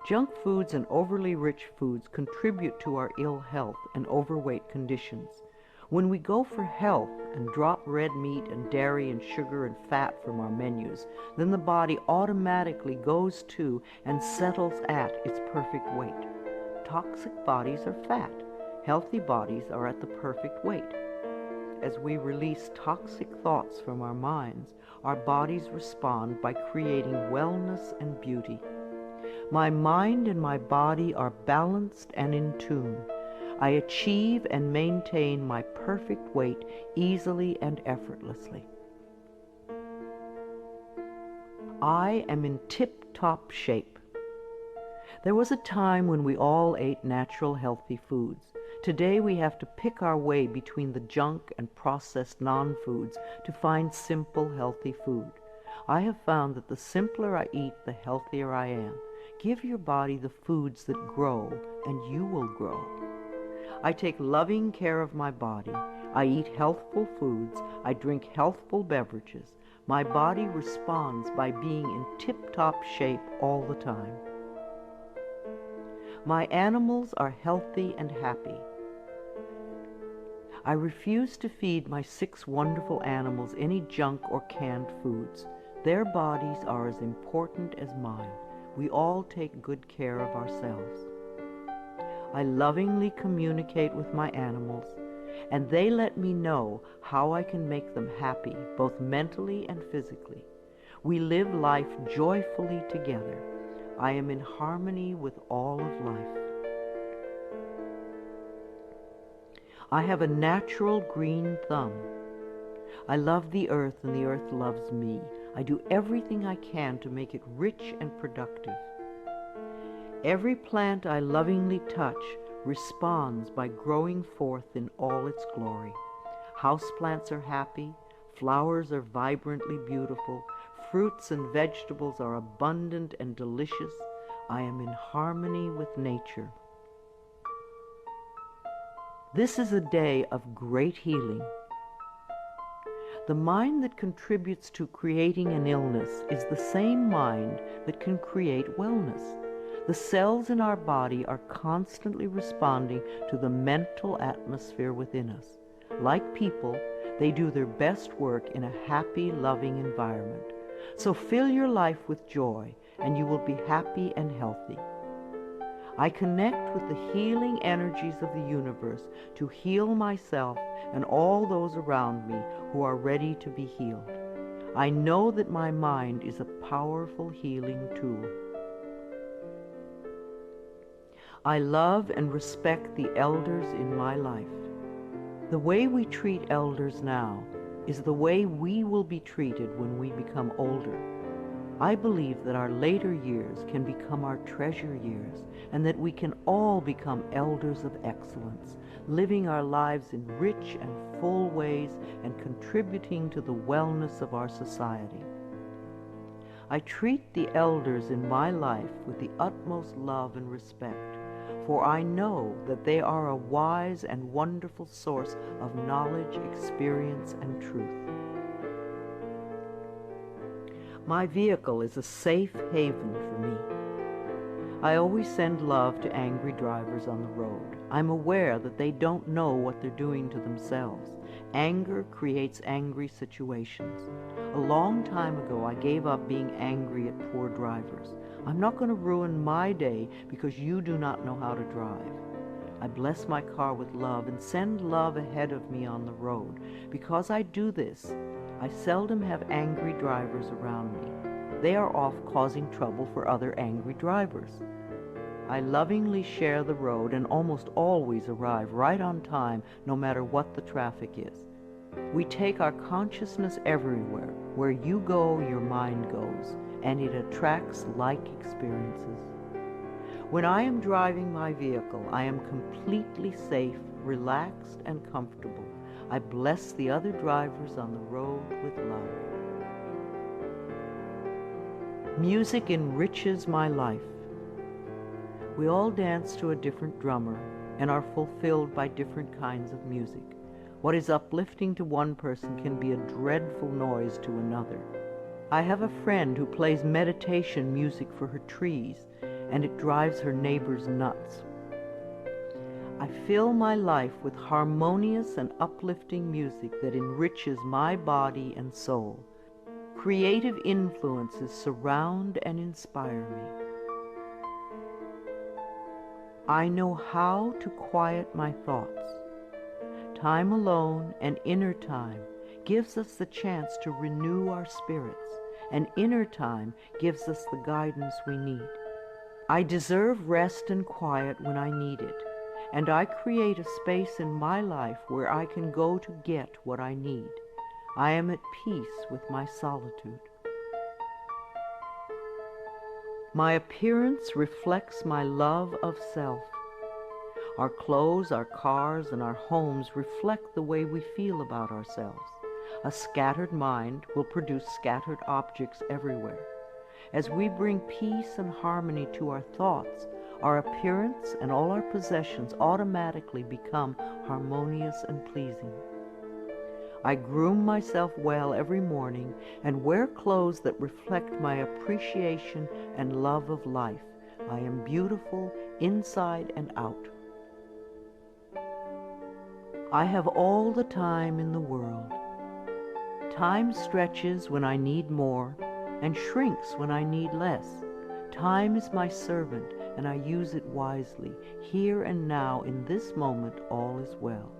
Junk foods and overly rich foods contribute to our ill health and overweight conditions. When we go for health and drop red meat and dairy and sugar and fat from our menus, then the body automatically goes to and settles at its perfect weight. Toxic bodies are fat. Healthy bodies are at the perfect weight. As we release toxic thoughts from our minds, our bodies respond by creating wellness and beauty. My mind and my body are balanced and in tune. I achieve and maintain my perfect weight easily and effortlessly. I am in tip-top shape. There was a time when we all ate natural, healthy foods. Today we have to pick our way between the junk and processed non-foods to find simple, healthy food. I have found that the simpler I eat, the healthier I am. Give your body the foods that grow, and you will grow. I take loving care of my body. I eat healthful foods. I drink healthful beverages. My body responds by being in tip-top shape all the time. My animals are healthy and happy. I refuse to feed my 6 wonderful animals any junk or canned foods. Their bodies are as important as mine. We all take good care of ourselves. I lovingly communicate with my animals, and they let me know how I can make them happy, both mentally and physically. We live life joyfully together. I am in harmony with all of life. I have a natural green thumb. I love the earth, and the earth loves me. I do everything I can to make it rich and productive. Every plant I lovingly touch responds by growing forth in all its glory. Houseplants are happy, flowers are vibrantly beautiful, fruits and vegetables are abundant and delicious. I am in harmony with nature. This is a day of great healing. The mind that contributes to creating an illness is the same mind that can create wellness. The cells in our body are constantly responding to the mental atmosphere within us. Like people, they do their best work in a happy, loving environment. So fill your life with joy, and you will be happy and healthy. I connect with the healing energies of the universe to heal myself and all those around me who are ready to be healed. I know that my mind is a powerful healing tool. I love and respect the elders in my life. The way we treat elders now is the way we will be treated when we become older. I believe that our later years can become our treasure years, and that we can all become elders of excellence, living our lives in rich and full ways and contributing to the wellness of our society. I treat the elders in my life with the utmost love and respect, for I know that they are a wise and wonderful source of knowledge, experience, and truth. My vehicle is a safe haven for me. I always send love to angry drivers on the road. I'm aware that they don't know what they're doing to themselves. Anger creates angry situations. A long time ago, I gave up being angry at poor drivers. I'm not going to ruin my day because you do not know how to drive. I bless my car with love and send love ahead of me on the road. Because I do this, I seldom have angry drivers around me. They are off causing trouble for other angry drivers. I lovingly share the road and almost always arrive right on time, no matter what the traffic is. We take our consciousness everywhere. Where you go, your mind goes, and it attracts like experiences. When I am driving my vehicle, I am completely safe, relaxed, and comfortable. I bless the other drivers on the road with love. Music enriches my life. We all dance to a different drummer and are fulfilled by different kinds of music. What is uplifting to one person can be a dreadful noise to another. I have a friend who plays meditation music for her trees, and it drives her neighbors nuts. I fill my life with harmonious and uplifting music that enriches my body and soul. Creative influences surround and inspire me. I know how to quiet my thoughts. Time alone and inner time gives us the chance to renew our spirits, and inner time gives us the guidance we need. I deserve rest and quiet when I need it, and I create a space in my life where I can go to get what I need. I am at peace with my solitude. My appearance reflects my love of self. Our clothes, our cars, and our homes reflect the way we feel about ourselves. A scattered mind will produce scattered objects everywhere. As we bring peace and harmony to our thoughts, our appearance and all our possessions automatically become harmonious and pleasing. I groom myself well every morning and wear clothes that reflect my appreciation and love of life. I am beautiful inside and out. I have all the time in the world. Time stretches when I need more and shrinks when I need less. Time is my servant, and I use it wisely. Here and now, in this moment, all is well.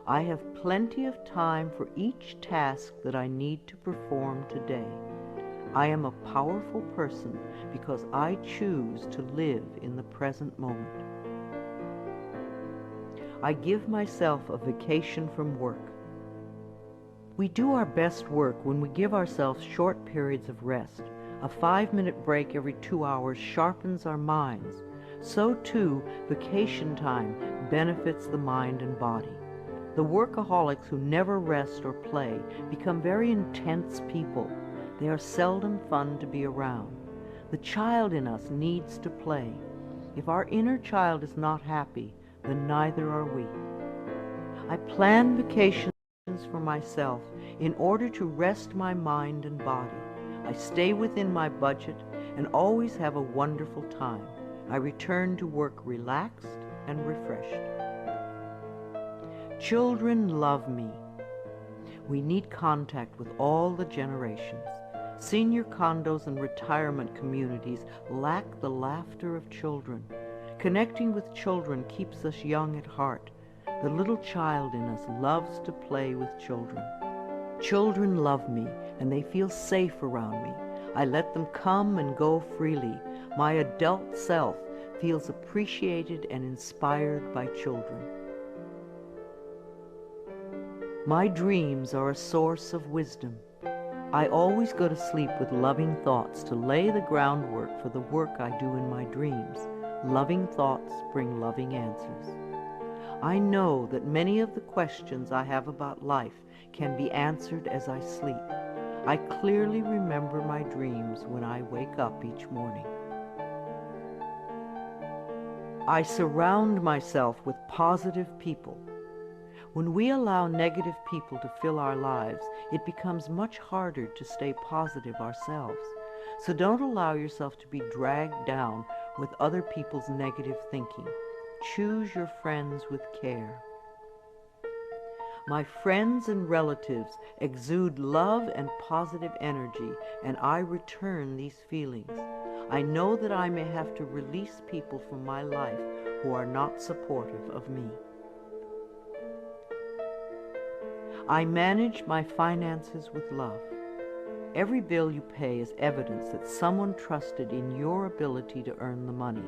I have plenty of time for each task that I need to perform today. I am a powerful person because I choose to live in the present moment. I give myself a vacation from work. We do our best work when we give ourselves short periods of rest. A 5-minute break every 2 hours sharpens our minds. So too, vacation time benefits the mind and body. The workaholics who never rest or play become very intense people. They are seldom fun to be around. The child in us needs to play. If our inner child is not happy, then neither are we. I plan vacations for myself in order to rest my mind and body. I stay within my budget and always have a wonderful time. I return to work relaxed and refreshed. Children love me. We need contact with all the generations. Senior condos and retirement communities lack the laughter of children. Connecting with children keeps us young at heart. The little child in us loves to play with children. Children love me, and they feel safe around me. I let them come and go freely. My adult self feels appreciated and inspired by children. My dreams are a source of wisdom. I always go to sleep with loving thoughts to lay the groundwork for the work I do in my dreams. Loving thoughts bring loving answers. I know that many of the questions I have about life can be answered as I sleep. I clearly remember my dreams when I wake up each morning. I surround myself with positive people. When we allow negative people to fill our lives, it becomes much harder to stay positive ourselves. So don't allow yourself to be dragged down with other people's negative thinking. Choose your friends with care. My friends and relatives exude love and positive energy, and I return these feelings. I know that I may have to release people from my life who are not supportive of me. I manage my finances with love. Every bill you pay is evidence that someone trusted in your ability to earn the money.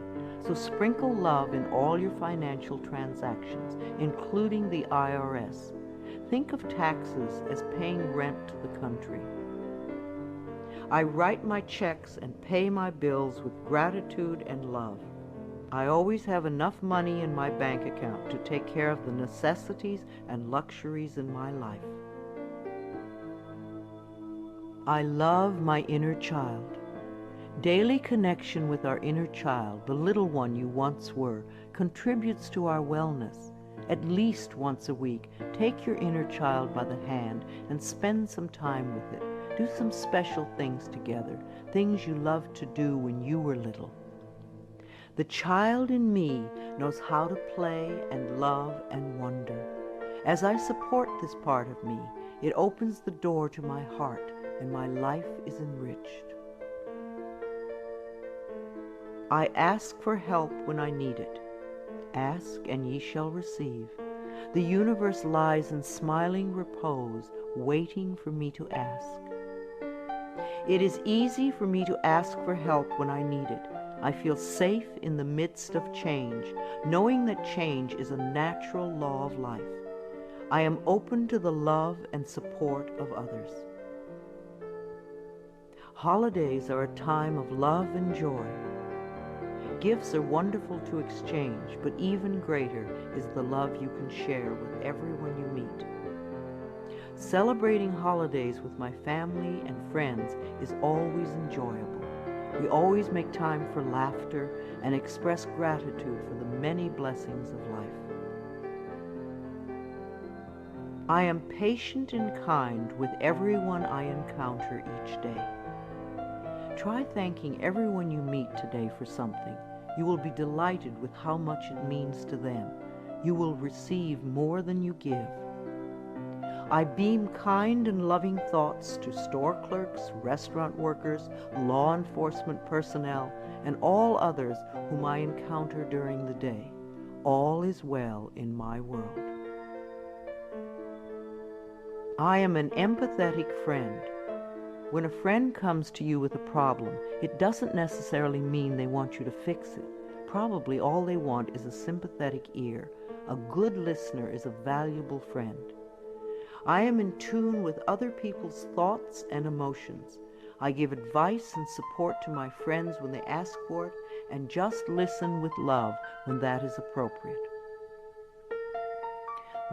So sprinkle love in all your financial transactions, including the IRS. Think of taxes as paying rent to the country. I write my checks and pay my bills with gratitude and love. I always have enough money in my bank account to take care of the necessities and luxuries in my life. I love my inner child. Daily connection with our inner child, the little one you once were, contributes to our wellness. At least once a week, take your inner child by the hand and spend some time with it. Do some special things together, things you loved to do when you were little. The child in me knows how to play and love and wonder. As I support this part of me, it opens the door to my heart, and my life is enriched. I ask for help when I need it. Ask, and ye shall receive. The universe lies in smiling repose, waiting for me to ask. It is easy for me to ask for help when I need it. I feel safe in the midst of change, knowing that change is a natural law of life. I am open to the love and support of others. Holidays are a time of love and joy. Gifts are wonderful to exchange, but even greater is the love you can share with everyone you meet. Celebrating holidays with my family and friends is always enjoyable. We always make time for laughter and express gratitude for the many blessings of life. I am patient and kind with everyone I encounter each day. Try thanking everyone you meet today for something. You will be delighted with how much it means to them. You will receive more than you give. I beam kind and loving thoughts to store clerks, restaurant workers, law enforcement personnel, and all others whom I encounter during the day. All is well in my world. I am an empathetic friend. When a friend comes to you with a problem, it doesn't necessarily mean they want you to fix it. Probably all they want is a sympathetic ear. A good listener is a valuable friend. I am in tune with other people's thoughts and emotions. I give advice and support to my friends when they ask for it, and just listen with love when that is appropriate.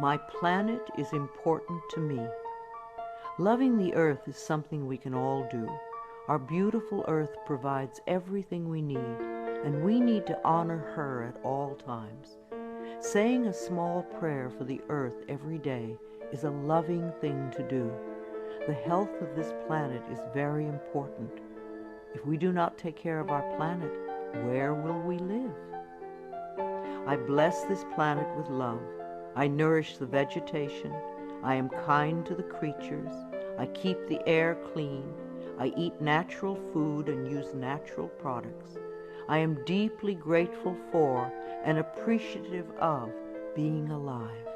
My planet is important to me. Loving the earth is something we can all do. Our beautiful earth provides everything we need, and we need to honor her at all times. Saying a small prayer for the earth every day is a loving thing to do. The health of this planet is very important. If we do not take care of our planet, where will we live? I bless this planet with love. I nourish the vegetation. I am kind to the creatures. I keep the air clean. I eat natural food and use natural products. I am deeply grateful for and appreciative of being alive.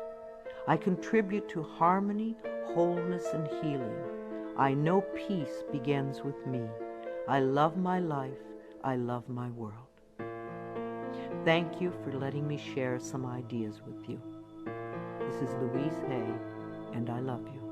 I contribute to harmony, wholeness, and healing. I know peace begins with me. I love my life. I love my world. Thank you for letting me share some ideas with you. This is Louise Hay, and I love you.